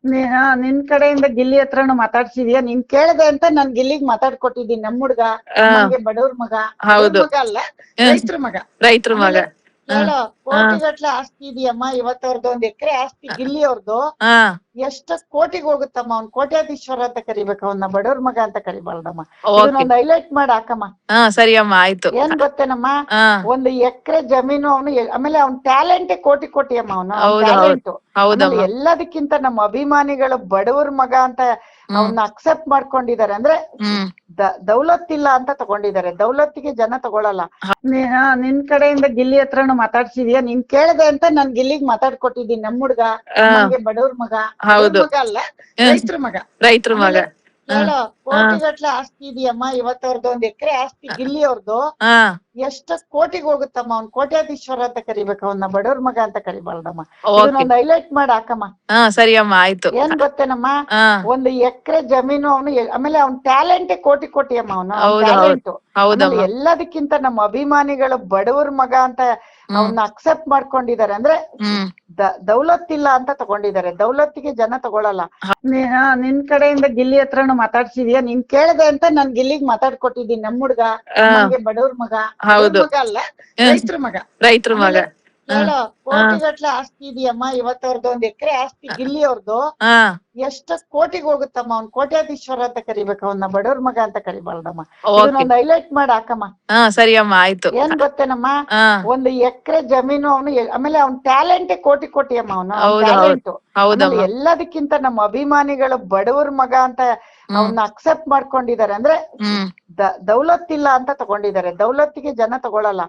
ನಿನ್ ಕಡೆಯಿಂದ ಗಿಲ್ಲಿ ಹತ್ರನು ಮಾತಾಡ್ಸಿದ್ಯಾ? ನೀನ್ ಕೇಳ್ದೆ ಅಂತ ನಾನ್ ಗಿಲ್ಲಿಗ್ ಮಾತಾಡ್ಕೊಟ್ಟಿದ್ದೀನಿ. ನಮ್ ಹುಡ್ಗ ಅಮ್ಮಂಗೆ ಬಡವ್ರ ಮಗ, ಬಡವ್ರ ಮಗ ಅಲ್ಲ, ರೈತರ ಮಗ. ರೈತರ ಮಗ. ಕೇಳೋ, ಕೋಟಿಗಟ್ಲೆ ಆಸ್ತಿ ಇದೆಯಮ್ಮ. ಇವತ್ತು ಅವ್ರದ್ದು 1 ಎಕರೆ ಆಸ್ತಿ ಗಿಲ್ಲಿ ಅವ್ರದ್ದು ಎಷ್ಟು ಕೋಟಿಗೆ ಹೋಗುತ್ತಮ್ಮ. ಅವ್ನ್ ಕೋಟ್ಯಾಧೀಶ್ವರ ಅಂತ ಕರಿಬೇಕು, ಅವನ್ನ ಬಡವ್ರ ಮಗ ಅಂತ ಕರಿಬಾರ್ದಮ್ಮ. ಇದನ್ನೊಂದು ಹೈಲೈಟ್ ಮಾಡಿ ಹಾಕಮ್ಮ. ಸರಿ ಅಮ್ಮ, ಆಯ್ತು. ಏನ್ ಗೊತ್ತೇನಮ್ಮ, 1 ಎಕರೆ ಜಮೀನು ಅವನು. ಆಮೇಲೆ ಅವ್ನ ಟ್ಯಾಲೆಂಟೇ ಕೋಟಿ ಅಮ್ಮ. ಅವನು ಟ್ಯಾಲೆಂಟ್ ಎಲ್ಲದಕ್ಕಿಂತ ನಮ್ಮ ಅಭಿಮಾನಿಗಳು ಬಡವ್ರ ಮಗ ಅಂತ ಅವನ್ನ ಅಕ್ಸೆಪ್ಟ್ ಮಾಡ್ಕೊಂಡಿದ್ದಾರೆ. ಅಂದ್ರೆ ದೌಲತ್ತಿಲ್ಲ ಅಂತ ತಗೊಂಡಿದ್ದಾರೆ. ದೌಲತ್ತಿಗೆ ಜನ ತಗೊಳಲ್ಲ. ನಿನ್ ಕಡೆಯಿಂದ ಗಿಲ್ಲಿ ಹತ್ರನು ಮಾತಾಡ್ಸಿದ್ಯಾ? ನೀನ್ ಕೇಳ್ದೆ ಅಂತ ನಾನ್ ಗಿಲ್ಲಿಗ್ ಮಾತಾಡ್ಕೊಟ್ಟಿದ್ದೀನಿ. ನಮ್ ಹುಡ್ಗ ಅಮ್ಮಂಗೆ ಬಡವ್ರ ಮಗ, ಬಡವ್ರ ಮಗ ಅಲ್ಲ, ರೈತರ ಮಗ. ರೈತರ ಮಗ. ಕೇಳೋ, ಕೋಟಿಗಟ್ಲೆ ಆಸ್ತಿ ಇದೆಯಮ್ಮ. ಇವತ್ತು ಅವ್ರದ್ದು 1 ಎಕರೆ ಆಸ್ತಿ ಗಿಲ್ಲಿ ಅವ್ರದ್ದು ಎಷ್ಟು ಕೋಟಿಗೆ ಹೋಗುತ್ತಮ್ಮ. ಅವ್ನ್ ಕೋಟ್ಯಾಧೀಶ್ವರ ಅಂತ ಕರಿಬೇಕು, ಅವನ್ನ ಬಡವ್ರ ಮಗ ಅಂತ ಕರಿಬಾರ್ದಮ್ಮ. ಇದನ್ನೊಂದು ಹೈಲೈಟ್ ಮಾಡಿ ಹಾಕಮ್ಮ. ಸರಿ ಅಮ್ಮ, ಆಯ್ತು. ಏನ್ ಗೊತ್ತೇನಮ್ಮ, 1 ಎಕರೆ ಜಮೀನು ಅವನು. ಆಮೇಲೆ ಅವ್ನ ಟ್ಯಾಲೆಂಟೇ ಕೋಟಿ ಅಮ್ಮ. ಅವನು ಟ್ಯಾಲೆಂಟ್ ಎಲ್ಲದಕ್ಕಿಂತ ನಮ್ಮ ಅಭಿಮಾನಿಗಳು ಬಡವ್ರ ಮಗ ಅಂತ ಅವನ್ನ ಅಕ್ಸೆಪ್ಟ್ ಮಾಡ್ಕೊಂಡಿದ್ದಾರೆ. ಅಂದ್ರೆ ದೌಲತ್ತಿಲ್ಲ ಅಂತ ತಗೊಂಡಿದ್ದಾರೆ. ದೌಲತ್ತಿಗೆ ಜನ ತಗೊಳಲ್ಲ. ನಿನ್ ಕಡೆಯಿಂದ ಗಿಲ್ಲಿ ಹತ್ರನು ಮಾತಾಡ್ಸಿದ್ಯಾ? ನೀನ್ ಕೇಳ್ದೆ ಅಂತ ನಾನ್ ಗಿಲ್ಲಿಗ್ ಮಾತಾಡ್ಕೊಟ್ಟಿದ್ದೀನಿ. ನಮ್ ಹುಡ್ಗ ಅಮ್ಮಂಗೆ ಬಡವ್ರ ಮಗ, ಬಡವ್ರ ಮಗ ಅಲ್ಲ, ರೈತರ ಮಗ. ರೈತರ ಮಗ. ಕೇಳೋ, ಕೋಟಿಗಟ್ಲೆ ಆಸ್ತಿ ಇದೆಯಮ್ಮ. ಇವತ್ತು ಅವ್ರದ್ದು 1 ಎಕರೆ ಆಸ್ತಿ ಗಿಲ್ಲಿ ಅವ್ರದ್ದು ಎಷ್ಟು ಕೋಟಿಗೆ ಹೋಗುತ್ತಮ್ಮ. ಅವ್ನ್ ಕೋಟ್ಯಾಧೀಶ್ವರ ಅಂತ ಕರಿಬೇಕು, ಅವನ್ನ ಬಡವ್ರ ಮಗ ಅಂತ ಕರಿಬಾರ್ದಮ್ಮ. ಇದನ್ನೊಂದು ಹೈಲೈಟ್ ಮಾಡಿ ಹಾಕಮ್ಮ. ಸರಿ ಅಮ್ಮ, ಆಯ್ತು. ಏನ್ ಗೊತ್ತೇನಮ್ಮ, 1 ಎಕರೆ ಜಮೀನು ಅವನು. ಆಮೇಲೆ ಅವ್ನ ಟ್ಯಾಲೆಂಟೇ ಕೋಟಿ ಅಮ್ಮ. ಅವನು ಟ್ಯಾಲೆಂಟ್ ಎಲ್ಲದಕ್ಕಿಂತ ನಮ್ಮ ಅಭಿಮಾನಿಗಳು ಬಡವ್ರ ಮಗ ಅಂತ ಅವನ್ನ ಅಕ್ಸೆಪ್ಟ್ ಮಾಡ್ಕೊಂಡಿದ್ದಾರೆ. ಅಂದ್ರೆ ದೌಲತ್ತಿಲ್ಲ ಅಂತ ತಗೊಂಡಿದ್ದಾರೆ. ದೌಲತ್ತಿಗೆ ಜನ ತಗೊಳಲ್ಲ.